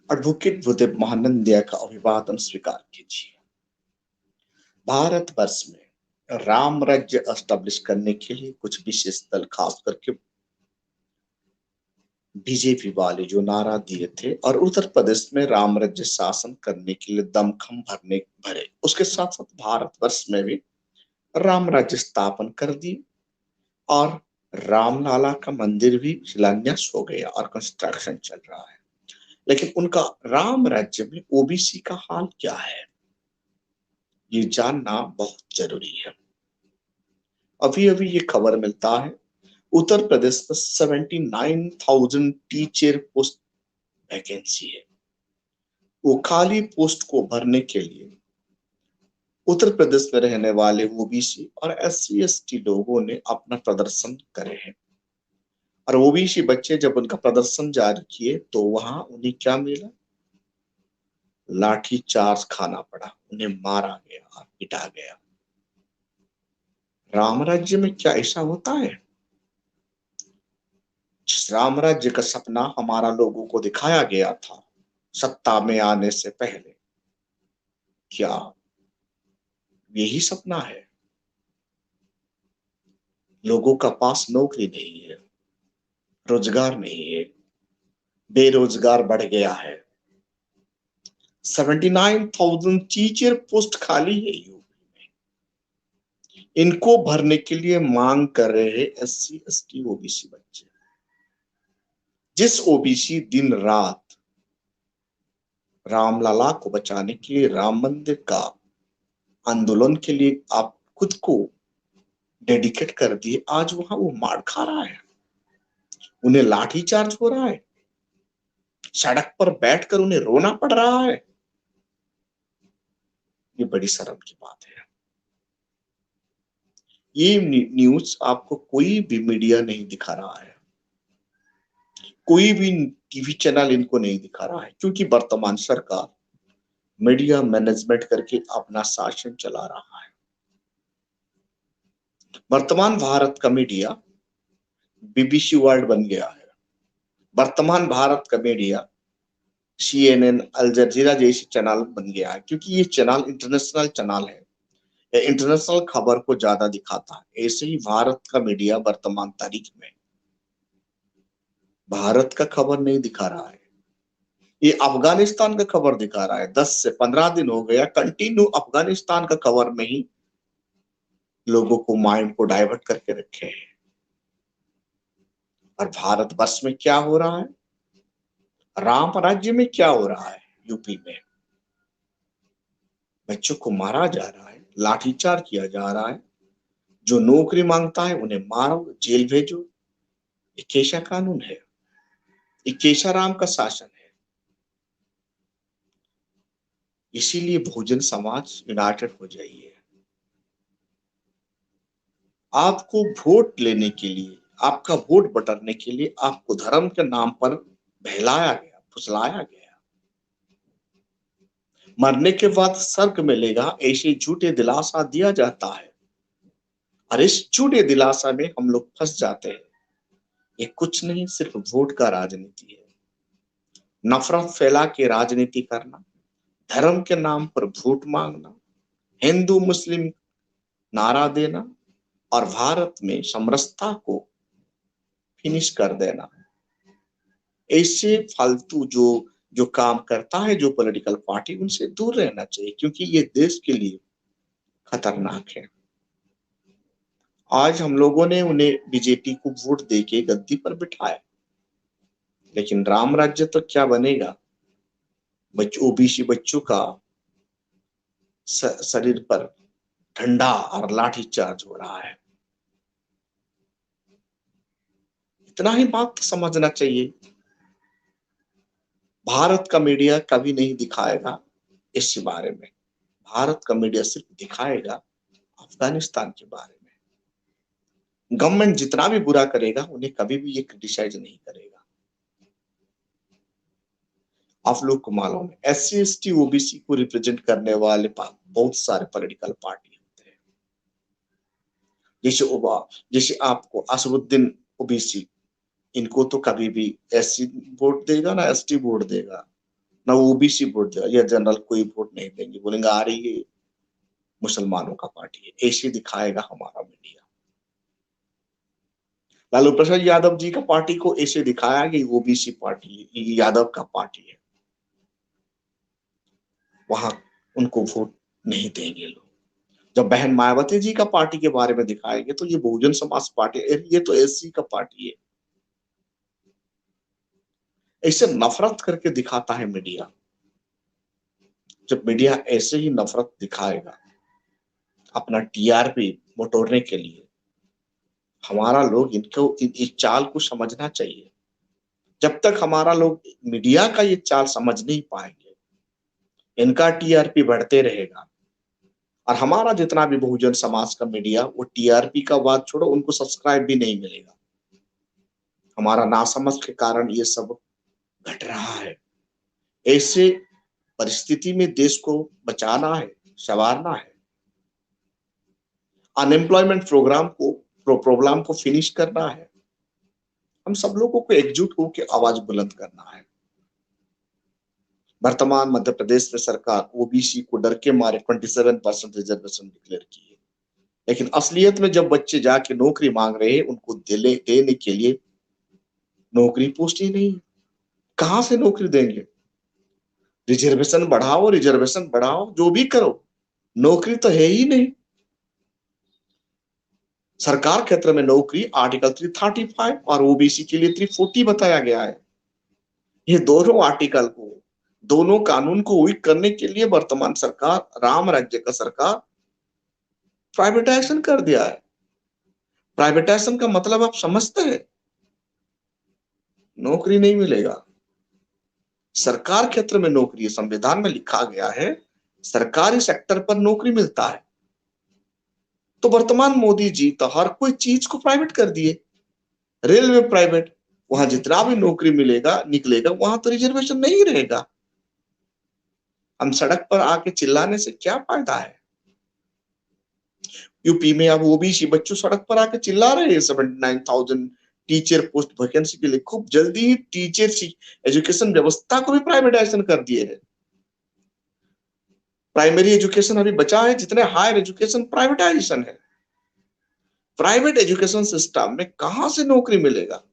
Advocate Bhudev Mahanandia का अभिवादन स्वीकार कीजिए। भारतवर्ष में राम राज्य एस्टेब्लिश करने के लिए कुछ विशेष दल, खास करके बीजेपी वाले, जो नारा दिए थे और उत्तर प्रदेश में राम राज्य शासन करने के लिए दमखम भरे। उसके साथ साथ भारतवर्ष में भी राम राज्य स्थापन कर दी और रामलला का मंदिर भी शिलान्यास हो गया और कंस्ट्रक्शन चल रहा है। लेकिन उनका राम राज्य में ओबीसी का हाल क्या है, ये जानना बहुत जरूरी है। अभी अभी ये खबर मिलता है, उत्तर प्रदेश में 79,000 टीचर पोस्ट वैकेंसी है। वो खाली पोस्ट को भरने के लिए उत्तर प्रदेश में रहने वाले ओबीसी और एससी एसटी लोगों ने अपना प्रदर्शन करे हैं। और ओबीसी बच्चे जब उनका प्रदर्शन जारी किए तो वहां उन्हें क्या मिला? लाठी चार्ज खाना पड़ा, उन्हें मारा गया और पिटा गया। राम राज्य में क्या ऐसा होता है? जिस राम राज्य का सपना हमारा लोगों को दिखाया गया था सत्ता में आने से पहले, क्या यही सपना है? लोगों का पास नौकरी नहीं है, रोजगार नहीं है, बेरोजगार बढ़ गया है। 79,000 टीचर पोस्ट खाली है यूपी में। इनको भरने के लिए मांग कर रहे हैं एससी एसटी ओबीसी बच्चे। जिस ओबीसी दिन रात रामलला को बचाने के लिए, राम मंदिर का आंदोलन के लिए आप खुद को डेडिकेट कर दिए, आज वहां वो मार खा रहा है, उन्हें लाठी चार्ज हो रहा है, सड़क पर बैठकर उन्हें रोना पड़ रहा है। ये बड़ी शर्म की बात है। ये न्यूज आपको कोई भी मीडिया नहीं दिखा रहा है, कोई भी टीवी चैनल इनको नहीं दिखा रहा है, क्योंकि वर्तमान सरकार मीडिया मैनेजमेंट करके अपना शासन चला रहा है। वर्तमान भारत का मीडिया बीबीसी वर्ल्ड बन गया है। वर्तमान भारत का मीडिया CNN, अल जजीरा जैसी चैनल बन गया है, क्योंकि ये चैनल इंटरनेशनल चैनल है, ये इंटरनेशनल खबर को ज्यादा दिखाता है। ऐसे ही भारत का मीडिया वर्तमान तारीख में भारत का खबर नहीं दिखा रहा है, ये अफगानिस्तान का खबर दिखा रहा है। 10 से 15 दिन हो गया कंटिन्यू अफगानिस्तान का खबर में ही लोगों को माइंड को डाइवर्ट करके रखे हैं। और भारतवर्ष में क्या हो रहा है, राम राज्य में क्या हो रहा है? यूपी में बच्चों को मारा जा रहा है, लाठीचार्ज किया जा रहा है। जो नौकरी मांगता है उन्हें मारो, जेल भेजो। ये कैसा कानून है? ये कैसा राम का शासन है? इसीलिए बहुजन समाज यूनाइटेड हो जाइए। आपको वोट लेने के लिए, आपका वोट बटरने के लिए आपको धर्म के नाम पर बहलाया गया, फुसलाया गया। मरने के बाद स्वर्ग मिलेगा ऐसे झूठे दिलासा दिया जाता है, और इस झूठे दिलासा में हम लोग फंस जाते हैं। ये कुछ नहीं, सिर्फ वोट का राजनीति है। नफरत फैला के राजनीति करना, धर्म के नाम पर वोट मांगना, हिंदू मुस्लिम नारा देना और भारत में समरसता को फिनिश कर देना। ऐसे फालतू जो जो काम करता है जो पॉलिटिकल पार्टी, उनसे दूर रहना चाहिए, क्योंकि ये देश के लिए खतरनाक है। आज हम लोगों ने उन्हें बीजेपी को वोट देके गद्दी पर बिठाया, लेकिन राम राज्य तो क्या बनेगा? ओबीसी बच्चों का शरीर पर ठंडा और लाठी चार्ज हो रहा है। इतना ही बात समझना चाहिए। भारत का मीडिया कभी नहीं दिखाएगा इस बारे में। भारत का मीडिया सिर्फ दिखाएगा अफगानिस्तान के बारे में। गवर्नमेंट जितना भी बुरा करेगा उन्हें कभी भी ये क्रिटिसाइज नहीं करेगा। आप लोग को मालूम है, एससी एसटी ओबीसी को रिप्रेजेंट करने वाले बहुत सारे पॉलिटिकल पार्टी होते हैं। जैसे आपको असदुद्दीन ओबीसी, इनको तो कभी भी एससी वोट देगा ना एसटी वोट देगा, ना ओबीसी वोट देगा या जनरल कोई वोट नहीं देंगे, बोलेंगे आ रही है मुसलमानों का पार्टी है, ऐसे दिखाएगा हमारा मीडिया। लालू प्रसाद यादव जी का पार्टी को ऐसे दिखाया कि ओबीसी पार्टी है, ये यादव का पार्टी है, वहां उनको वोट नहीं देंगे लोग। जब बहन मायावती जी का पार्टी के बारे में दिखाएंगे तो ये बहुजन समाज पार्टी है, ये तो एससी का पार्टी है, ऐसे नफरत करके दिखाता है मीडिया। जब मीडिया ऐसे ही नफरत दिखाएगा अपना टीआरपी बटोरने के लिए, हमारा लोग इनको इस चाल को समझना चाहिए। जब तक हमारा लोग मीडिया का ये चाल समझ नहीं पाएंगे, इनका टीआरपी बढ़ते रहेगा। और हमारा जितना भी बहुजन समाज का मीडिया, वो टीआरपी का बात छोड़ो, उनको सब्सक्राइब भी नहीं मिलेगा। हमारा नासमझ के कारण ये सब घट रहा है। ऐसे परिस्थिति में देश को बचाना है, संवारना है, अनएम्प्लॉयमेंट प्रोग्राम को फिनिश करना है। हम सब लोगों को एकजुट होकर आवाज बुलंद करना है। वर्तमान मध्य प्रदेश में सरकार ओबीसी को डर के मारे 27% रिजर्वेशन डिक्लेयर की है, लेकिन असलियत में जब बच्चे जाके नौकरी मांग रहे हैं, उनको देने के लिए नौकरी पोस्ट ही नहीं। कहां से नौकरी देंगे? रिजर्वेशन बढ़ाओ, जो भी करो, नौकरी तो है ही नहीं। सरकार क्षेत्र में नौकरी आर्टिकल 335 और ओबीसी के लिए 340 बताया गया है। ये दोनों कानून को वीक करने के लिए वर्तमान सरकार, राम राज्य का सरकार, प्राइवेटाइजेशन कर दिया है। प्राइवेटाइजेशन का मतलब आप समझते हैं? नौकरी नहीं मिलेगा। सरकार क्षेत्र में नौकरी, संविधान में लिखा गया है सरकारी सेक्टर पर नौकरी मिलता है। तो वर्तमान मोदी जी तो हर कोई चीज को प्राइवेट कर दिए। रेलवे प्राइवेट, वहां जितना भी नौकरी मिलेगा निकलेगा, वहां तो रिजर्वेशन नहीं रहेगा। हम सड़क पर आके चिल्लाने से क्या फायदा है? यूपी में अब ओबीसी बच्चों सड़क पर आके चिल्ला रहे हैं 79,000 टीचर पोस्ट वैकेंसी के लिए। खूब जल्दी ही टीचर एजुकेशन व्यवस्था को भी प्राइवेटाइजेशन कर दिए है। प्राइमरी एजुकेशन अभी बचा है, जितने हायर एजुकेशन प्राइवेटाइजेशन है। प्राइवेट एजुकेशन सिस्टम में कहां से नौकरी मिलेगा?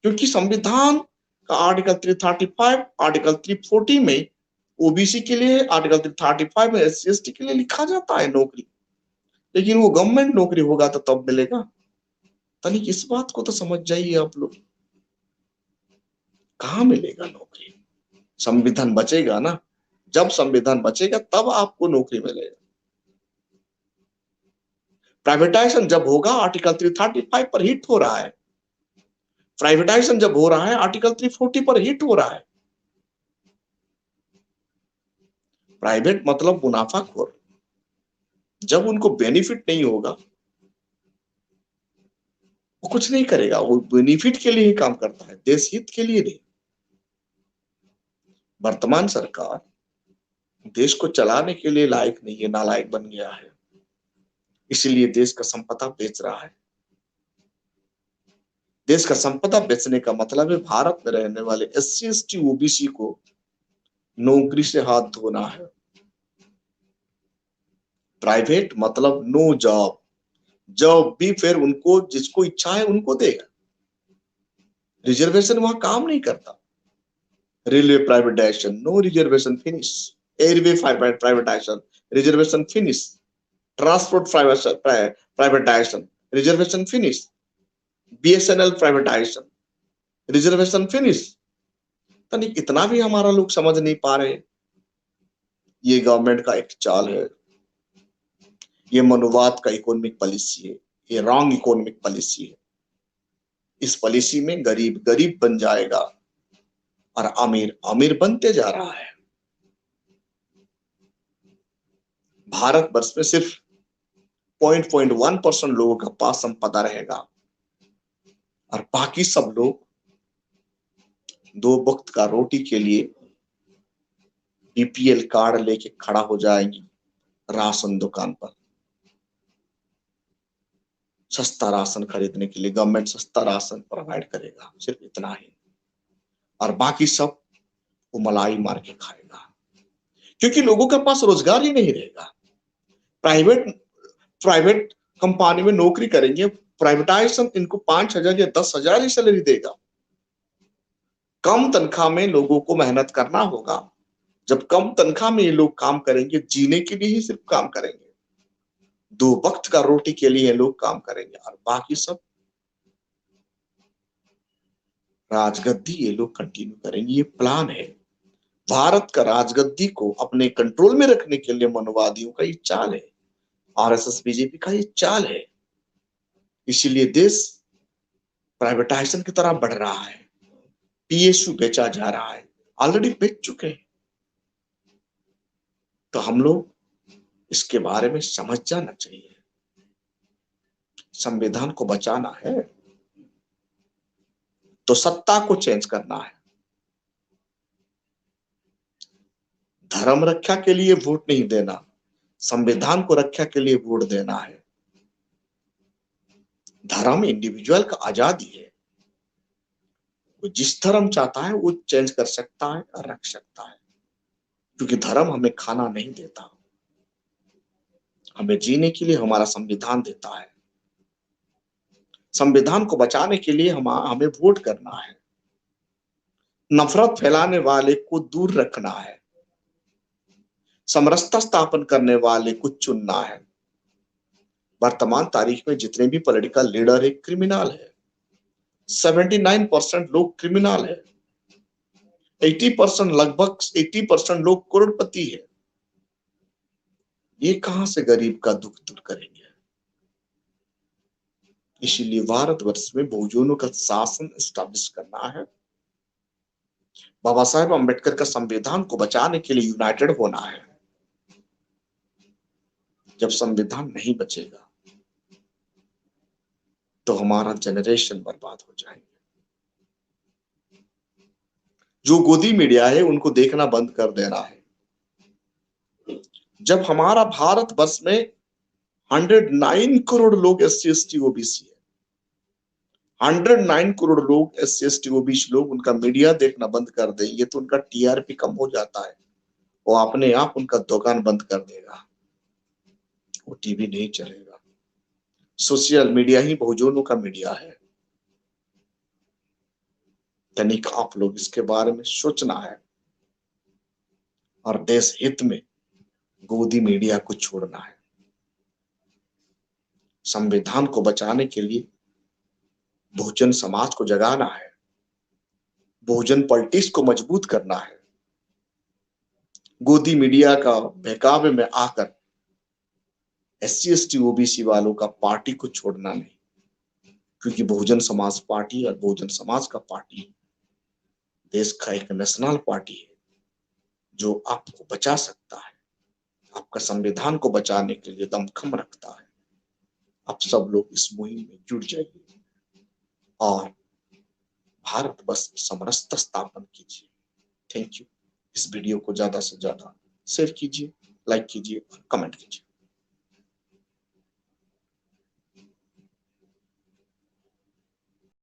क्योंकि संविधान का आर्टिकल 335, आर्टिकल 340 में ओबीसी के लिए, आर्टिकल 335 में एससी एसटी के लिए लिखा जाता है नौकरी, लेकिन वो गवर्नमेंट नौकरी होगा तो तब मिलेगा। तनिक इस बात को तो समझ जाइए आप लोग, कहां मिलेगा नौकरी? संविधान बचेगा ना, जब संविधान बचेगा तब आपको नौकरी मिलेगा। प्राइवेटाइजेशन जब होगा, आर्टिकल 335 पर हिट हो रहा है। प्राइवेटाइजेशन जब हो रहा है, आर्टिकल 340 पर हिट हो रहा है। प्राइवेट मतलब मुनाफाखोर। जब उनको बेनिफिट नहीं होगा, वो कुछ नहीं करेगा, वो बेनिफिट के लिए ही काम करता है, देश हित के लिए नहीं। वर्तमान सरकार देश को चलाने के लिए लायक नहीं है, नालायक बन गया है, इसीलिए देश का संपदा बेच रहा है। देश का संपदा बेचने का मतलब है भारत में रहने वाले एससी एसटी ओबीसी को नौकरी से हाथ धोना है। प्राइवेट मतलब नो जॉब, जॉब भी फिर उनको जिसको इच्छा है उनको देगा। रिजर्वेशन वहां काम नहीं करता। Railway privatization, no reservation finish. Airway privatization, reservation finish. Transport privatization, reservation finish. BSNL privatization, reservation finish. तनिक इतना भी हमारा लोग समझ नहीं पा रहे। ये गवर्नमेंट का एक चाल है, ये मनुवाद का इकोनॉमिक पॉलिसी है, ये रॉन्ग इकोनॉमिक पॉलिसी है। इस पॉलिसी में गरीब गरीब बन जाएगा और अमीर अमीर बनते जा रहा है। भारत वर्ष में सिर्फ 0.1% लोगों का पास संपदा रहेगा और बाकी सब लोग दो वक्त का रोटी के लिए बीपीएल कार्ड लेके खड़ा हो जाएंगी राशन दुकान पर। सस्ता राशन खरीदने के लिए गवर्नमेंट सस्ता राशन प्रोवाइड करेगा, सिर्फ इतना ही। और बाकी सब वो मलाई मार के खाएगा, क्योंकि लोगों के पास रोजगार ही नहीं रहेगा। प्राइवेट प्राइवेट कंपनी में नौकरी करेंगे, प्राइवेटाइजेशन इनको 5,000 या 10,000 ही सैलरी देगा। कम तनख्वाह में लोगों को मेहनत करना होगा। जब कम तनख्वाह में ये लोग काम करेंगे, जीने के लिए ही सिर्फ काम करेंगे, 2 वक्त का रोटी के लिए लोग काम करेंगे, और बाकी सब राजगद्दी ये लोग कंटिन्यू करेंगे। ये प्लान है भारत का, राजगद्दी को अपने कंट्रोल में रखने के लिए मनोवादियों का ये चाल है, आरएसएस बीजेपी का ये चाल है। इसीलिए देश प्राइवेटाइजेशन की तरफ बढ़ रहा है, पीएसयू बेचा जा रहा है, ऑलरेडी बेच चुके हैं। तो हम लोग इसके बारे में समझ जाना चाहिए। संविधान को बचाना है तो सत्ता को चेंज करना है। धर्म रक्षा के लिए वोट नहीं देना, संविधान को रक्षा के लिए वोट देना है। धर्म इंडिविजुअल का आजादी है, वो जिस धर्म चाहता है वो चेंज कर सकता है और रख सकता है, क्योंकि धर्म हमें खाना नहीं देता, हमें जीने के लिए हमारा संविधान देता है। संविधान को बचाने के लिए हमें वोट करना है, नफरत फैलाने वाले को दूर रखना है, समरसता स्थापन करने वाले को चुनना है। वर्तमान तारीख में जितने भी पॉलिटिकल लीडर है क्रिमिनल है, 79% लोग क्रिमिनल है, 80% लगभग 80% लोग करोड़पति है। ये कहां से गरीब का दुख दूर करेंगे? इसीलिए भारतवर्ष में बहुजनों का शासन स्टैब्लिश करना है। बाबा साहेब अम्बेडकर का संविधान को बचाने के लिए यूनाइटेड होना है। जब संविधान नहीं बचेगा तो हमारा जनरेशन बर्बाद हो जाएंगे। जो गोदी मीडिया है उनको देखना बंद कर देना है। जब हमारा भारतवर्ष में 109 करोड़ लोग SC ST OBC है, 109 करोड़ लोग SC ST OBC लोग उनका मीडिया देखना बंद कर देंगे तो उनका TRP कम हो जाता है, वो अपने आप उनका दुकान बंद कर देगा, वो टीवी नहीं चलेगा। सोशल मीडिया ही बहुजनों का मीडिया है। तनिक आप लोग इसके बारे में सोचना है और देश हित में गोदी मीडिया को छोड़ना है। संविधान को बचाने के लिए बहुजन समाज को जगाना है, बहुजन पॉलिटिक्स को मजबूत करना है। गोदी मीडिया का बहकावे में आकर SC ST OBC वालों का पार्टी को छोड़ना नहीं, क्योंकि बहुजन समाज पार्टी और बहुजन समाज का पार्टी देश का एक नेशनल पार्टी है जो आपको बचा सकता है, आपका संविधान को बचाने के लिए दमखम रखता है। आप सब लोग इस मुहिम में जुड़ जाइए और भारतवर्ष में समरसता स्थापन कीजिए। Thank you. इस वीडियो को ज्यादा से ज्यादा शेयर कीजिए, लाइक कीजिए और कमेंट कीजिए।